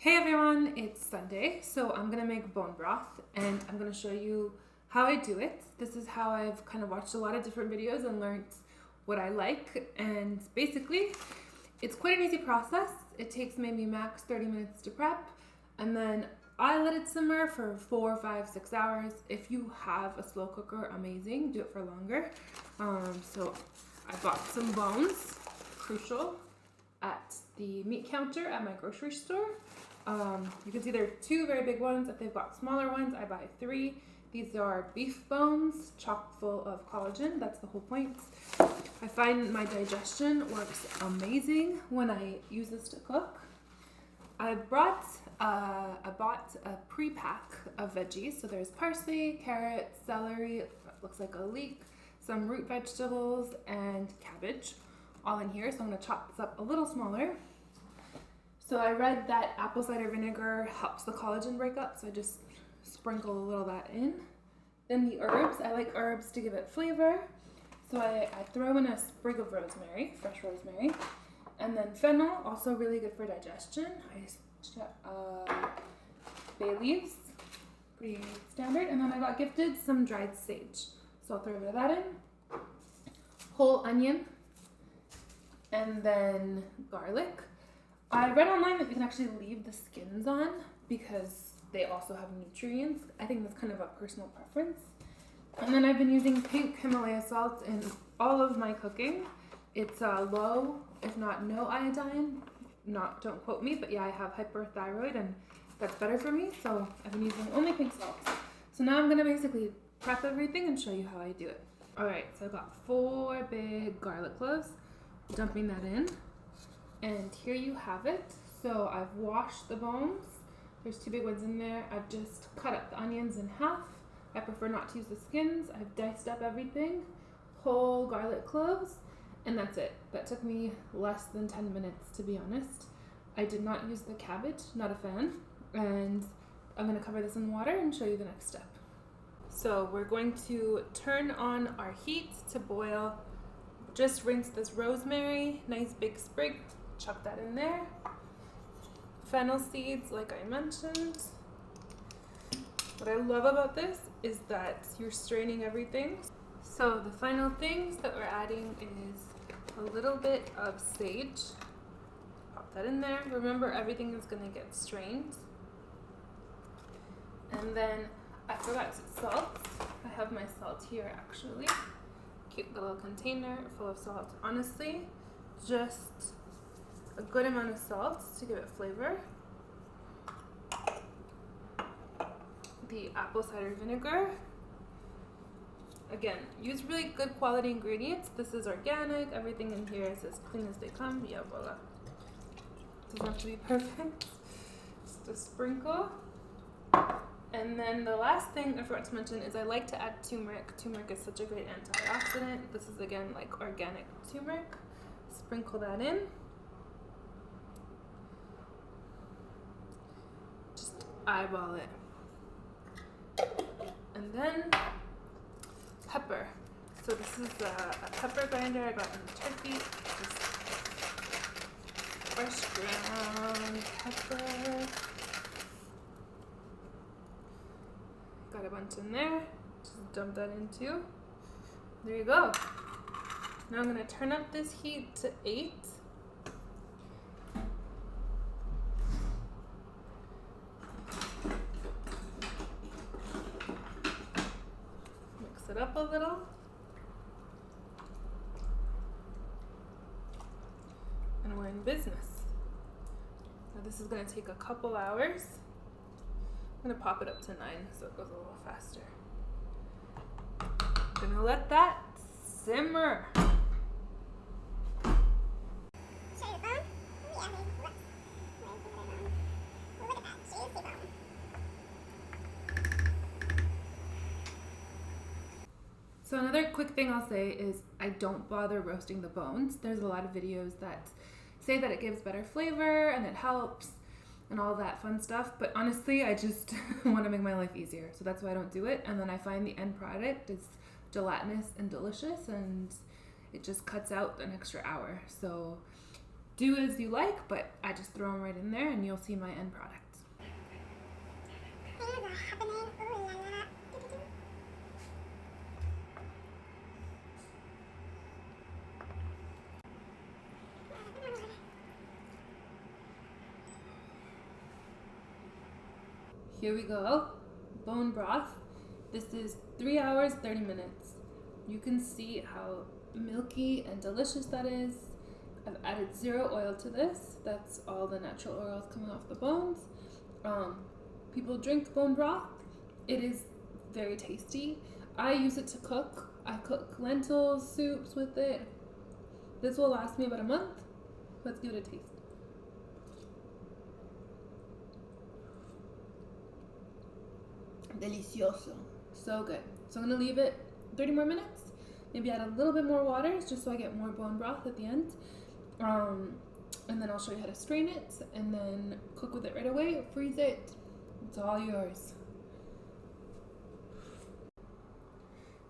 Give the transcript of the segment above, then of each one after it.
Hey everyone, it's Sunday, so I'm gonna make bone broth and I'm gonna show you how I do it. This is how I've kind of watched a lot of different videos and learned what I like, and basically it's quite an easy process. It takes maybe max 30 minutes to prep, and then I let it simmer for 4, 5, 6 hours. If you have a slow cooker, amazing, do it for longer. So I bought some bones, crucial, at the meat counter at my grocery store. You can see there are 2 very big ones. If they've got smaller ones, I buy 3. These are beef bones, chock full of collagen. That's the whole point. I find my digestion works amazing when I use this to cook. I bought a pre-pack of veggies. So there's parsley, carrot, celery, looks like a leek, some root vegetables, and cabbage all in here. So I'm going to chop this up a little smaller. So I read that apple cider vinegar helps the collagen break up, so I just sprinkle a little of that in. Then the herbs, I like herbs to give it flavor, so I throw in a sprig of rosemary, fresh rosemary, and then fennel, also really good for digestion. Bay leaves, pretty standard, and then I got gifted some dried sage, so I'll throw a bit of that in. Whole onion, and then garlic. I read online that you can actually leave the skins on because they also have nutrients. I think that's kind of a personal preference. And then I've been using pink Himalaya salt in all of my cooking. It's low, if not no iodine. Don't quote me, but yeah, I have hyperthyroid and that's better for me. So I've been using only pink salt. So now I'm gonna basically prep everything and show you how I do it. All right, so I've got 4 big garlic cloves, dumping that in. And here you have it. So I've washed the bones. There's 2 big ones in there. I've just cut up the onions in half. I prefer not to use the skins. I've diced up everything. Whole garlic cloves. And that's it. That took me less than 10 minutes, to be honest. I did not use the cabbage, not a fan. And I'm gonna cover this in water and show you the next step. So we're going to turn on our heat to boil. Just rinse this rosemary, nice big sprig. Chuck that in there. Fennel seeds, like I mentioned. What I love about this is that you're straining everything. So the final things that we're adding is a little bit of sage. Pop that in there. Remember, everything is going to get strained. And then I forgot salt. I have my salt here actually. Cute little container full of salt. Honestly, just a good amount of salt to give it flavor. The apple cider vinegar. Again, use really good quality ingredients. This is organic. Everything in here is as clean as they come. Yeah, voila. Doesn't have to be perfect. Just a sprinkle. And then the last thing I forgot to mention is I like to add turmeric. Turmeric is such a great antioxidant. This is again like organic turmeric. Sprinkle that in. Just eyeball it. And then pepper. So this is a pepper grinder I got in Turkey. Just fresh ground pepper. Got a bunch in there. Just dump that in too. There you go. Now I'm gonna turn up this heat to 8. Mix it up a little. And we're in business. Now this is gonna take a couple hours. I'm gonna pop it up to 9 so it goes a little faster. I'm gonna let that simmer. So another quick thing I'll say is I don't bother roasting the bones. There's a lot of videos that say that it gives better flavor and it helps and all that fun stuff, but honestly I just want to make my life easier, so that's why I don't do it. And then I find the end product is gelatinous and delicious, and it just cuts out an extra hour. So do as you like, but I just throw them right in there and you'll see my end product. Here we go, bone broth. This is 3 hours, 30 minutes. You can see how milky and delicious that is. I've added 0 oil to this. That's all the natural oils coming off the bones. People drink bone broth. It is very tasty. I use it to cook. I cook lentils, soups with it. This will last me about a month. Let's give it a taste. Delicioso. So good. So I'm gonna leave it 30 more minutes. Maybe add a little bit more water just so I get more bone broth at the end. And then I'll show you how to strain it and then cook with it right away, freeze it. It's all yours.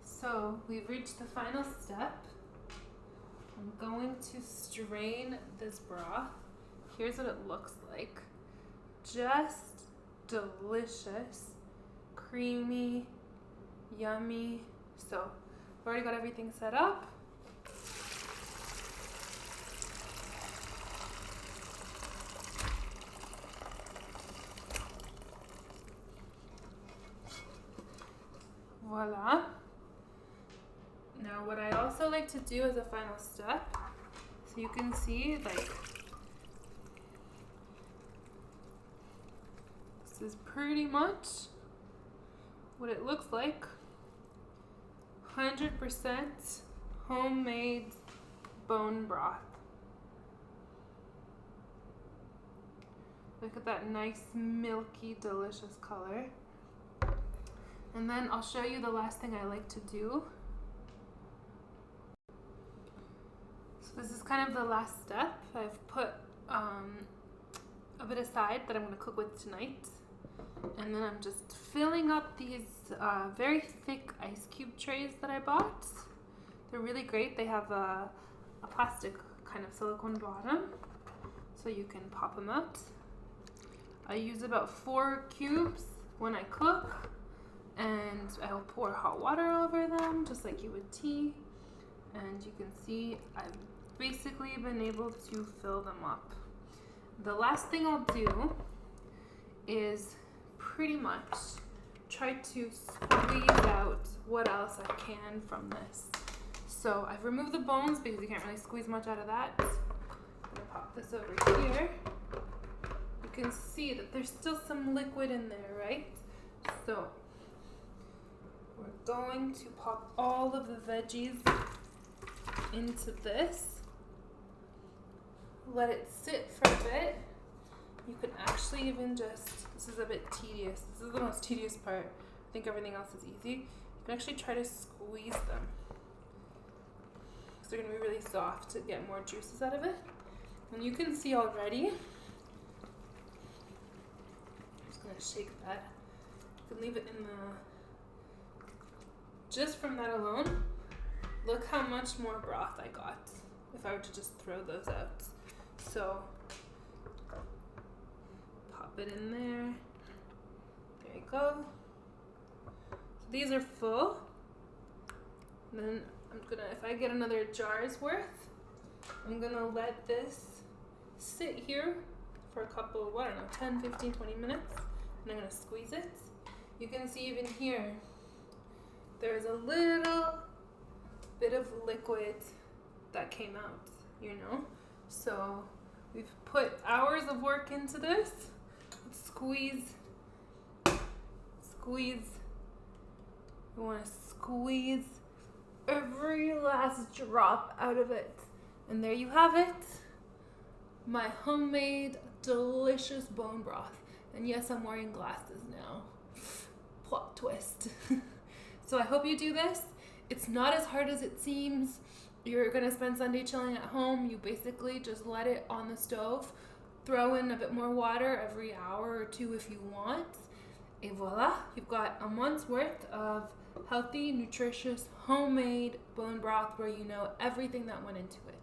So we've reached the final step. I'm going to strain this broth. Here's what it looks like. Just delicious, creamy, yummy. So I've already got everything set up. Voila. Now what I also like to do as a final step, so you can see like this is pretty much what it looks like. 100% homemade bone broth. Look at that nice milky delicious color. And then I'll show you the last thing I like to do. So this is kind of the last step. I've put a bit aside that I'm going to cook with tonight. And then I'm just filling up these very thick ice cube trays that I bought. They're really great. They have a plastic kind of silicone bottom, so you can pop them out. I use about 4 cubes when I cook, and I'll pour hot water over them just like you would tea. And you can see I've basically been able to fill them up. The last thing I'll do is pretty much try to squeeze out what else I can from this. So I've removed the bones because you can't really squeeze much out of that. I'm gonna pop this over here. You can see that there's still some liquid in there, right? So we're going to pop all of the veggies into this. Let it sit for a bit. You can actually even just, this is a bit tedious. This is the most tedious part. I think everything else is easy. You can actually try to squeeze them, because they're going to be really soft to get more juices out of it. And you can see already, I'm just going to shake that. You can leave it in the, just from that alone, look how much more broth I got if I were to just throw those out. So pop it in there. There you go. So these are full. And then I'm gonna, if I get another jar's worth, I'm gonna let this sit here for a couple, I don't know, 10, 15, 20 minutes. And I'm gonna squeeze it. You can see even here, there's a little bit of liquid that came out, you know? So we've put hours of work into this. Let's squeeze. We want to squeeze every last drop out of it. And there you have it. My homemade delicious bone broth. And yes, I'm wearing glasses now. Plot twist. So I hope you do this. It's not as hard as it seems. You're gonna spend Sunday chilling at home. You basically just let it on the stove. Throw in a bit more water every hour or 2 if you want. Et voila, you've got a month's worth of healthy, nutritious, homemade bone broth where you know everything that went into it.